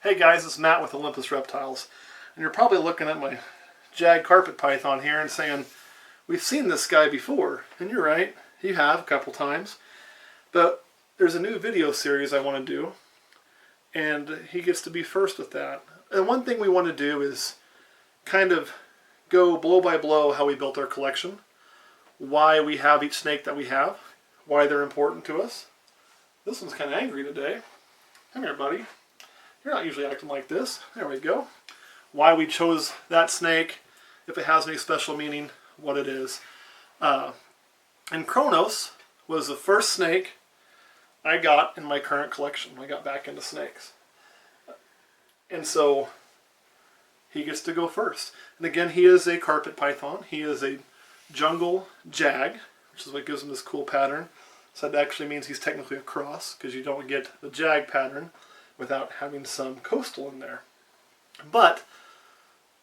Hey guys, it's Matt with Olympus Reptiles, and you're probably looking at my jag carpet python here and saying, we've seen this guy before, and you're right, you have a couple times, but there's a new video series I want to do, and he gets to be first with that. And one thing we want to do is kind of go blow by blow how we built our collection, why we have each snake that we have, why they're important to us. This one's kind of angry today. Come here, buddy. You're not usually acting like this. There we go. Why we chose that snake, if it has any special meaning, what it is. And Kronos was the first snake I got in my current collection when I got back into snakes. And so he gets to go first. And again, he is a carpet python. He is a jungle jag, which is what gives him this cool pattern. So that actually means he's technically a cross, because you don't get the jag pattern without having some coastal in there. But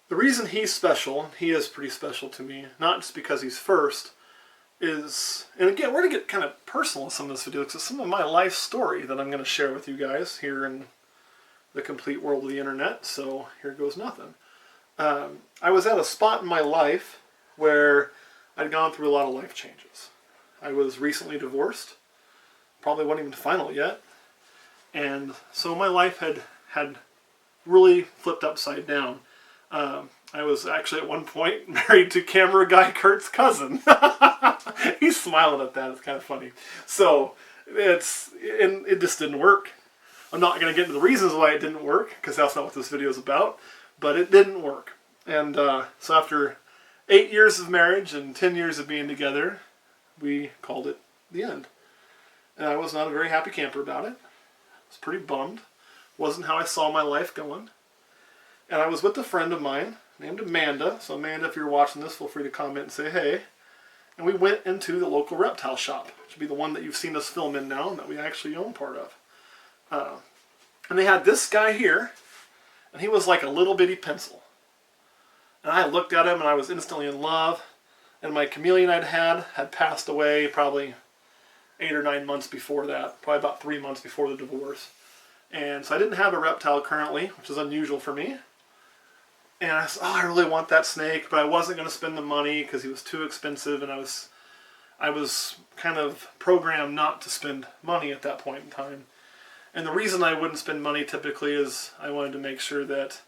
the reason he's special, he is pretty special to me, not just because he's first, is, and again, we're going to get kind of personal in some of this video, because it's some of my life story that I'm going to share with you guys here in the complete world of the internet, so here goes nothing. I was at a spot in my life where I'd gone through a lot of life changes. I was recently divorced, probably wasn't even final yet, and so my life had really flipped upside down. I was actually at one point married to camera guy Kurt's cousin. He's smiling at that. It's kind of funny. So it just didn't work. I'm not going to get into the reasons why it didn't work, because that's not what this video is about. But it didn't work. And so after 8 years of marriage and 10 years of being together, we called it the end. And I was not a very happy camper about it. I was pretty bummed. Wasn't how I saw my life going. And I was with a friend of mine named Amanda. So Amanda, if you're watching this, feel free to comment and say hey. And we went into the local reptile shop, which would be the one that you've seen us film in now and that we actually own part of. And they had this guy here, and he was like a little bitty pencil. And I looked at him and I was instantly in love. And my chameleon I'd had passed away probably 8 or 9 months before that, probably about 3 months before the divorce. And so I didn't have a reptile currently, which is unusual for me. And I said, oh, I really want that snake, but I wasn't going to spend the money because he was too expensive, and I was kind of programmed not to spend money at that point in time. And the reason I wouldn't spend money typically is I wanted to make sure that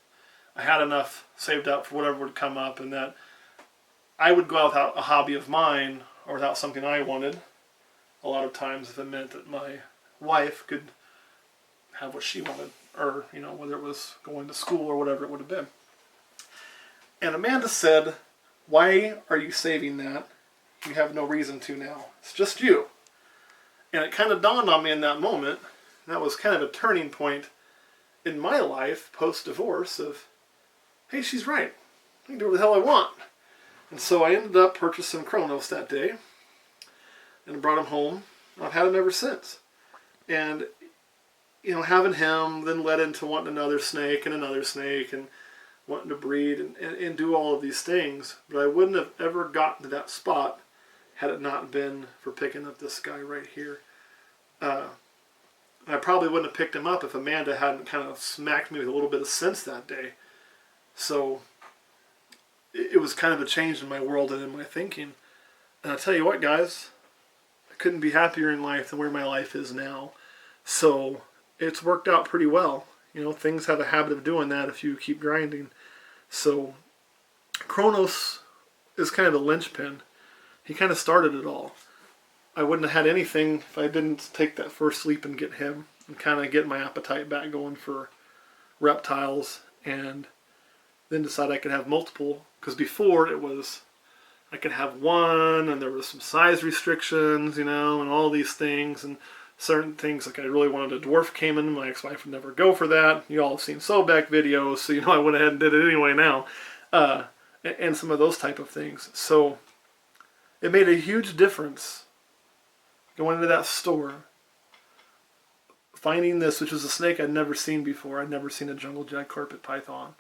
I had enough saved up for whatever would come up, and that I would go out without a hobby of mine or without something I wanted. A lot of times if it meant that my wife could have what she wanted, or, you know, whether it was going to school or whatever it would have been. And Amanda said, why are you saving that? You have no reason to now. It's just you. And it kind of dawned on me in that moment. That was kind of a turning point in my life post-divorce of, hey, she's right. I can do what the hell I want. And so I ended up purchasing Kronos that day and brought him home. I've had him ever since. And, you know, having him then led into wanting another snake and wanting to breed and do all of these things. But I wouldn't have ever gotten to that spot had it not been for picking up this guy right here. I probably wouldn't have picked him up if Amanda hadn't kind of smacked me with a little bit of sense that day. So it was kind of a change in my world and in my thinking. And I'll tell you what, guys, I couldn't be happier in life than where my life is now. So it's worked out pretty well. You know, things have a habit of doing that if you keep grinding. So Kronos is kind of the linchpin. He kind of started it all. I wouldn't have had anything if I didn't take that first leap and get him and kind of get my appetite back going for reptiles, and then decide I could have multiple. Because before it was I could have one, and there was some size restrictions, you know, and all these things, and certain things, like I really wanted a dwarf caiman. My ex-wife would never go for that. You all have seen Sobek videos, so you know I went ahead and did it anyway now. And some of those type of things. So it made a huge difference going into that store, finding this, which was a snake I'd never seen before. I'd never seen a jungle jag carpet python,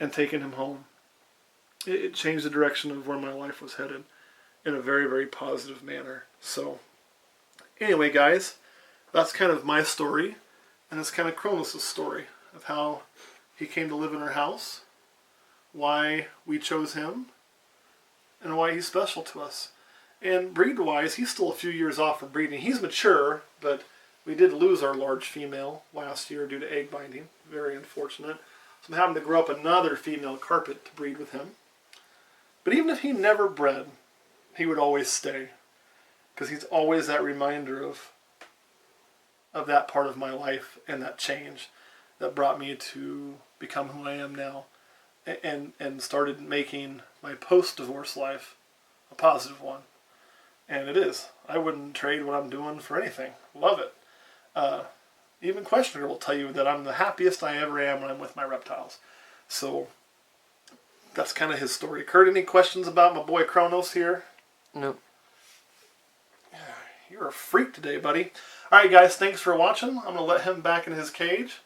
and taking him home. It changed the direction of where my life was headed in a very, very positive manner. So anyway, guys, that's kind of my story, and it's kind of Kronos' story. of how he came to live in our house, why we chose him, and why he's special to us. And breed-wise, he's still a few years off from breeding. He's mature, but we did lose our large female last year due to egg binding. Very unfortunate. So I'm having to grow up another female carpet to breed with him. But even if he never bred, he would always stay. Because he's always that reminder of that part of my life and that change that brought me to become who I am now. And started making my post-divorce life a positive one. And it is. I wouldn't trade what I'm doing for anything. Love it. Even Questioner will tell you that I'm the happiest I ever am when I'm with my reptiles. So that's kind of his story. Kurt, any questions about my boy Kronos here? Nope. You're a freak today, buddy. Alright guys, thanks for watching. I'm going to let him back in his cage.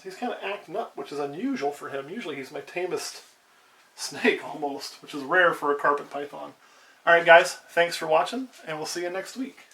He's kind of acting up, which is unusual for him. Usually he's my tamest snake almost, which is rare for a carpet python. Alright guys, thanks for watching, and we'll see you next week.